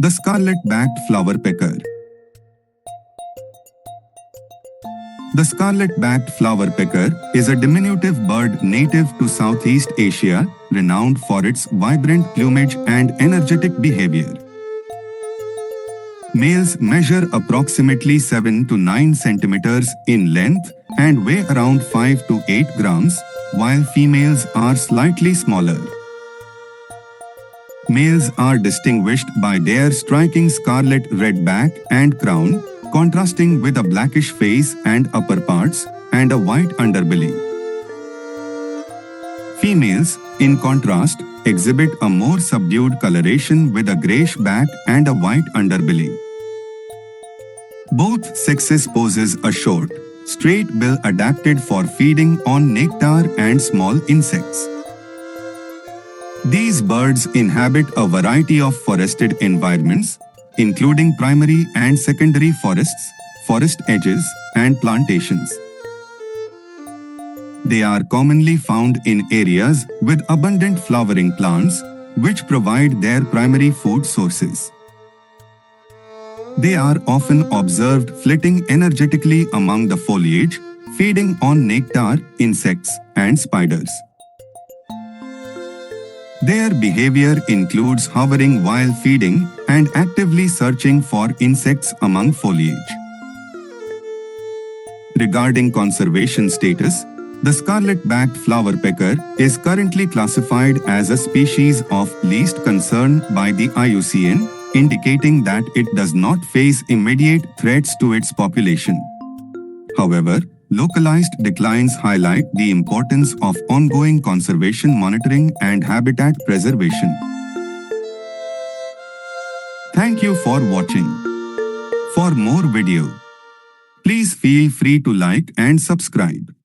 The scarlet-backed flowerpecker. The scarlet-backed flowerpecker is a diminutive bird native to Southeast Asia, renowned for its vibrant plumage and energetic behavior. Males measure approximately 7 to 9 centimeters in length and weigh around 5 to 8 grams, while females are slightly smaller. Males are distinguished by their striking scarlet red back and crown, contrasting with a blackish face and upper parts, and a white underbelly. Females, in contrast, exhibit a more subdued coloration with a grayish back and a white underbelly. Both sexes possess a short, straight bill adapted for feeding on nectar and small insects. These birds inhabit a variety of forested environments, including primary and secondary forests, forest edges, and plantations. They are commonly found in areas with abundant flowering plants, which provide their primary food sources. They are often observed flitting energetically among the foliage, feeding on nectar, insects, and spiders. Their behavior includes hovering while feeding and actively searching for insects among foliage. Regarding conservation status, the scarlet-backed flowerpecker is currently classified as a species of least concern by the IUCN, indicating that it does not face immediate threats to its population. However, localized declines highlight the importance of ongoing conservation monitoring and habitat preservation. Thank you for watching. For more video, please feel free to like and subscribe.